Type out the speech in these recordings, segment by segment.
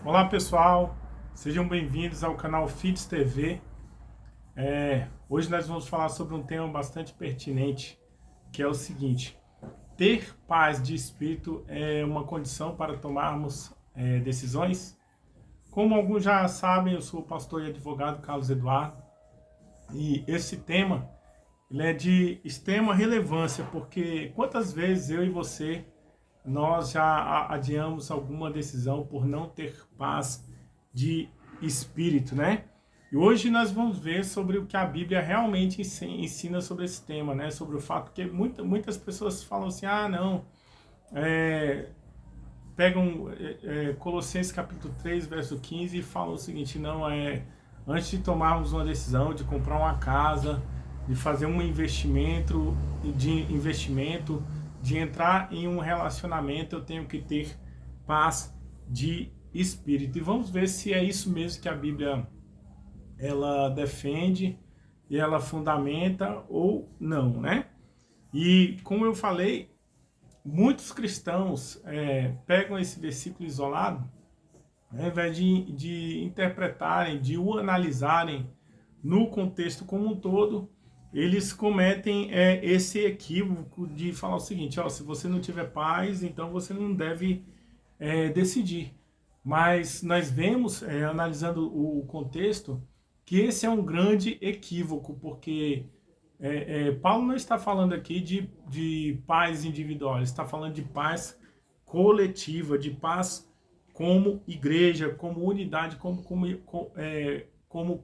Olá pessoal, sejam bem-vindos ao canal Feeds TV. Hoje nós vamos falar sobre um tema bastante pertinente, que é o seguinte: ter paz de espírito é uma condição para tomarmos decisões? Como alguns já sabem, eu sou o pastor e advogado Carlos Eduardo, e esse tema ele é de extrema relevância, porque quantas vezes eu e você nós já adiamos alguma decisão por não ter paz de espírito, né? E hoje nós vamos ver sobre o que a Bíblia realmente ensina sobre esse tema, né? Sobre o fato que muitas pessoas falam assim, não, pegam Colossenses capítulo 3, verso 15 e falam o seguinte, não, antes de tomarmos uma decisão de comprar uma casa, de fazer um investimento, de entrar em um relacionamento, eu tenho que ter paz de espírito. E vamos ver se é isso mesmo que a Bíblia ela defende e ela fundamenta ou não, né? E como eu falei, muitos cristãos pegam esse versículo isolado, ao invés de interpretarem, de o analisarem no contexto como um todo, eles cometem esse equívoco de falar o seguinte, se você não tiver paz, então você não deve decidir. Mas nós vemos, analisando o contexto, que esse é um grande equívoco, porque Paulo não está falando aqui de paz individual, ele está falando de paz coletiva, de paz como igreja, como unidade, como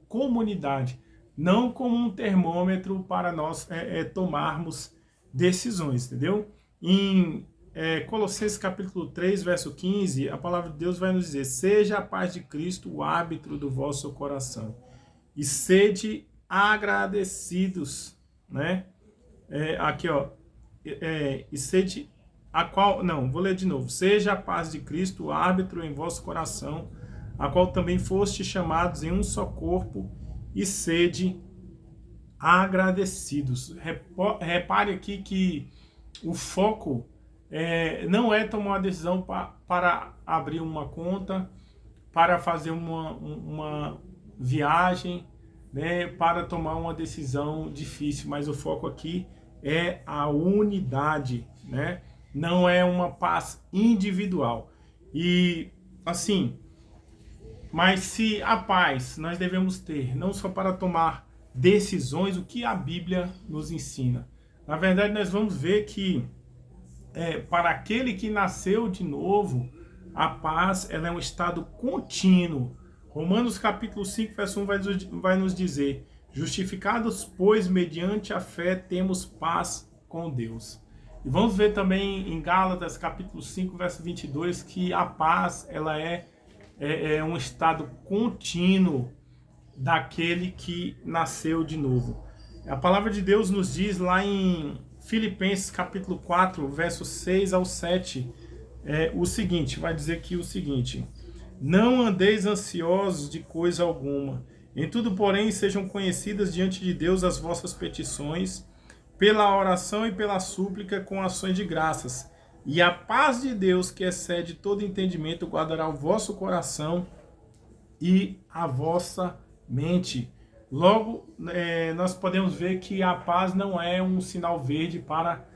comunidade, não como um termômetro para nós tomarmos decisões, entendeu? Em Colossenses capítulo 3, verso 15, a palavra de Deus vai nos dizer: seja a paz de Cristo o árbitro do vosso coração, e sede agradecidos, né? Aqui, e sede a qual, não, vou ler de novo. Seja a paz de Cristo o árbitro em vosso coração, a qual também foste chamados em um só corpo, e sede agradecidos. Repare aqui que o foco não é tomar uma decisão para abrir uma conta, para fazer uma viagem, né, para tomar uma decisão difícil, mas o foco aqui é a unidade, né? Não é uma paz individual. E assim, mas se a paz nós devemos ter, não só para tomar decisões, o que a Bíblia nos ensina? Na verdade, nós vamos ver que para aquele que nasceu de novo, a paz ela é um estado contínuo. Romanos capítulo 5, verso 1 vai nos dizer: justificados, pois, mediante a fé, temos paz com Deus. E vamos ver também em Gálatas capítulo 5, verso 22, que a paz ela é um estado contínuo daquele que nasceu de novo. A palavra de Deus nos diz lá em Filipenses capítulo 4, versos 6 ao 7, o seguinte, vai dizer aqui o seguinte: não andeis ansiosos de coisa alguma, em tudo, porém, sejam conhecidas diante de Deus as vossas petições, pela oração e pela súplica com ações de graças. E a paz de Deus, que excede todo entendimento, guardará o vosso coração e a vossa mente. Logo, nós podemos ver que a paz não é um sinal verde para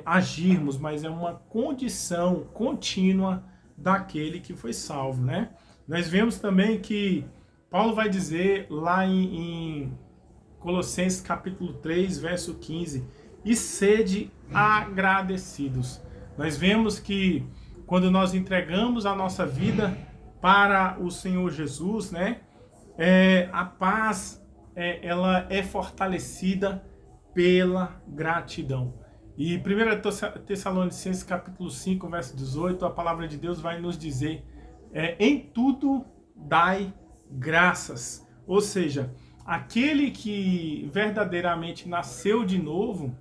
agirmos, mas é uma condição contínua daquele que foi salvo, né? Nós vemos também que Paulo vai dizer lá em Colossenses capítulo 3, verso 15, e sede agradecidos. Nós vemos que quando nós entregamos a nossa vida para o Senhor Jesus, né, a paz ela é fortalecida pela gratidão. E 1 Tessalonicenses capítulo 5, verso 18, a palavra de Deus vai nos dizer: em tudo dai graças. Ou seja, aquele que verdadeiramente nasceu de novo,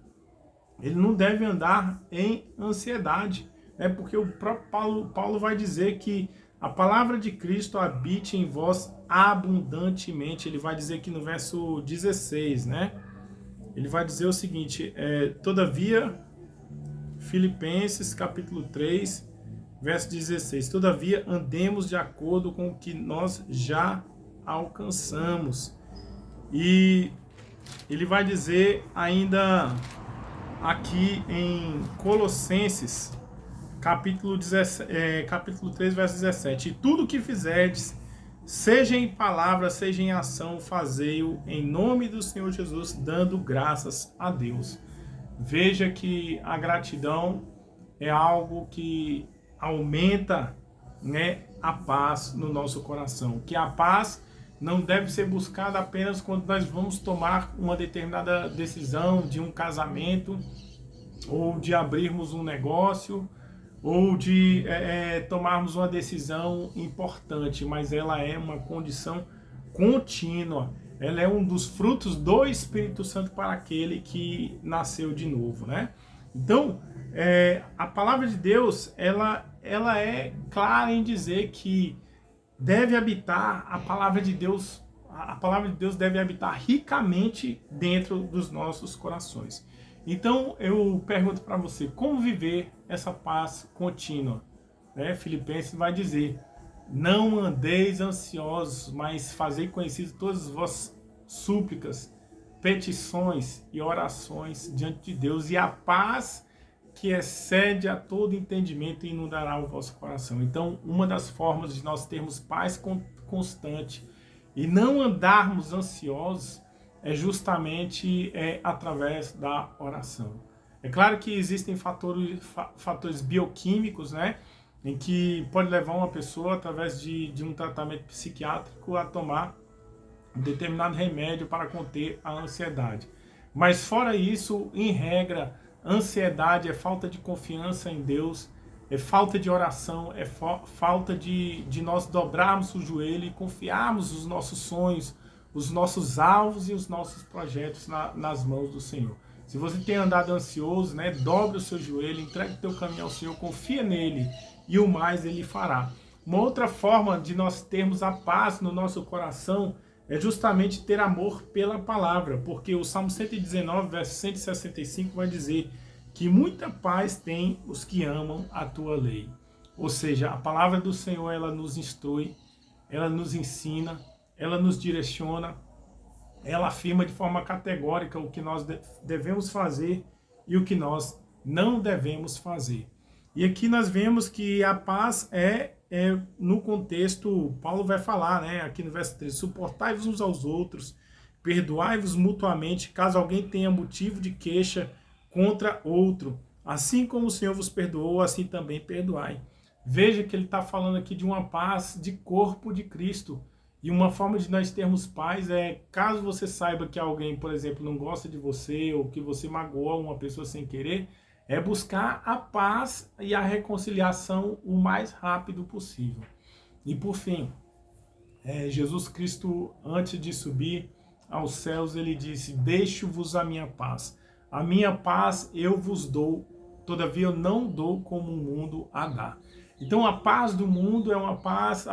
ele não deve andar em ansiedade, porque o próprio Paulo vai dizer que a palavra de Cristo habite em vós abundantemente. Ele vai dizer aqui no verso 16, né? Ele vai dizer o seguinte: todavia, Filipenses capítulo 3, verso 16. Todavia, andemos de acordo com o que nós já alcançamos. E ele vai dizer ainda aqui em Colossenses, capítulo 3, verso 17. E tudo o que fizerdes, seja em palavra, seja em ação, fazei-o em nome do Senhor Jesus, dando graças a Deus. Veja que a gratidão é algo que aumenta, né, a paz no nosso coração. Que a paz não deve ser buscada apenas quando nós vamos tomar uma determinada decisão de um casamento, ou de abrirmos um negócio, ou de tomarmos uma decisão importante, mas ela é uma condição contínua. Ela é um dos frutos do Espírito Santo para aquele que nasceu de novo, né? Então, a palavra de Deus, ela é clara em dizer que deve habitar a palavra de Deus deve habitar ricamente dentro dos nossos corações. Então, eu pergunto para você, como viver essa paz contínua? Filipenses vai dizer, não andeis ansiosos, mas fazei conhecidas todas as vossas súplicas, petições e orações diante de Deus, e a paz que excede a todo entendimento inundará o vosso coração. Então, uma das formas de nós termos paz constante e não andarmos ansiosos é justamente através da oração. É claro que existem fatores bioquímicos, né, em que pode levar uma pessoa, através de um tratamento psiquiátrico, a tomar um determinado remédio para conter a ansiedade. Mas fora isso, em regra, ansiedade é falta de confiança em Deus, é falta de oração, é falta de nós dobrarmos o joelho e confiarmos os nossos sonhos, os nossos alvos e os nossos projetos nas mãos do Senhor. Se você tem andado ansioso, né, dobre o seu joelho, entregue o teu caminho ao Senhor, confia nele e o mais ele fará. Uma outra forma de nós termos a paz no nosso coração é justamente ter amor pela palavra, porque o Salmo 119, verso 165 vai dizer que muita paz tem os que amam a tua lei. Ou seja, a palavra do Senhor, ela nos instrui, ela nos ensina, ela nos direciona, ela afirma de forma categórica o que nós devemos fazer e o que nós não devemos fazer. E aqui nós vemos que a paz no contexto, Paulo vai falar, né, aqui no verso 13, suportai-vos uns aos outros, perdoai-vos mutuamente, caso alguém tenha motivo de queixa contra outro. Assim como o Senhor vos perdoou, assim também perdoai. Veja que ele está falando aqui de uma paz de corpo de Cristo. E uma forma de nós termos paz é, caso você saiba que alguém, por exemplo, não gosta de você, ou que você magoou uma pessoa sem querer, é buscar a paz e a reconciliação o mais rápido possível. E por fim, Jesus Cristo, antes de subir aos céus, ele disse, deixo-vos a minha paz. A minha paz eu vos dou, todavia eu não dou como o mundo a dá. Então a paz do mundo é uma paz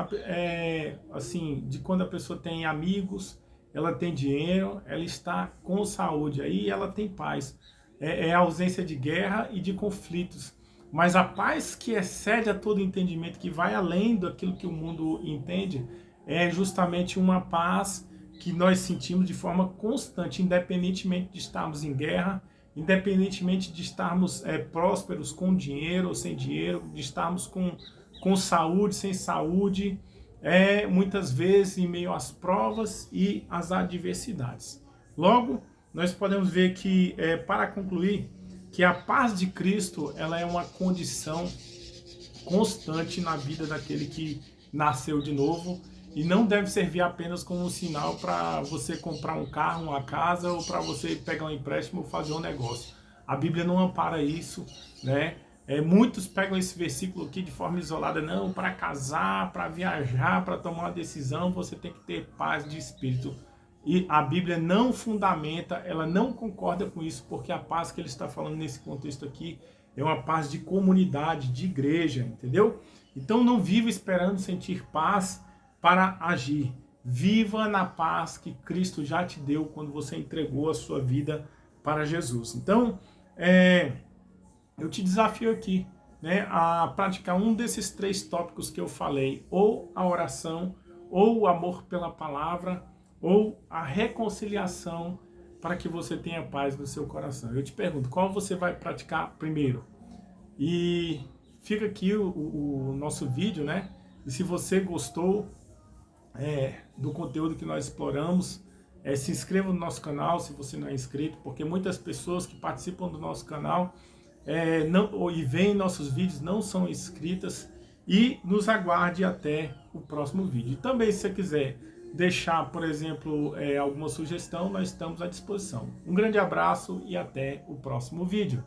assim, de quando a pessoa tem amigos, ela tem dinheiro, ela está com saúde, aí ela tem paz. É a ausência de guerra e de conflitos. Mas a paz que excede a todo entendimento, que vai além daquilo que o mundo entende, é justamente uma paz que nós sentimos de forma constante, independentemente de estarmos em guerra, independentemente de estarmos prósperos com dinheiro ou sem dinheiro, de estarmos com saúde, sem saúde, muitas vezes em meio às provas e às adversidades. Logo, nós podemos ver que, para concluir, que a paz de Cristo ela é uma condição constante na vida daquele que nasceu de novo e não deve servir apenas como um sinal para você comprar um carro, uma casa ou para você pegar um empréstimo ou fazer um negócio. A Bíblia não ampara isso, né? Muitos pegam esse versículo aqui de forma isolada, não, para casar, para viajar, para tomar uma decisão, você tem que ter paz de espírito. E a Bíblia não fundamenta, ela não concorda com isso, porque a paz que ele está falando nesse contexto aqui é uma paz de comunidade, de igreja, entendeu? Então não viva esperando sentir paz para agir. Viva na paz que Cristo já te deu quando você entregou a sua vida para Jesus. Então, eu te desafio aqui né, a praticar um desses 3 tópicos que eu falei, ou a oração, ou o amor pela palavra, ou a reconciliação, para que você tenha paz no seu coração. Eu te pergunto, qual você vai praticar primeiro? E fica aqui o nosso vídeo, né? E se você gostou do conteúdo que nós exploramos, se inscreva no nosso canal se você não é inscrito, porque muitas pessoas que participam do nosso canal e veem nossos vídeos não são inscritas, e nos aguarde até o próximo vídeo. E também, se você quiser deixar, por exemplo, alguma sugestão, nós estamos à disposição. Um grande abraço e até o próximo vídeo.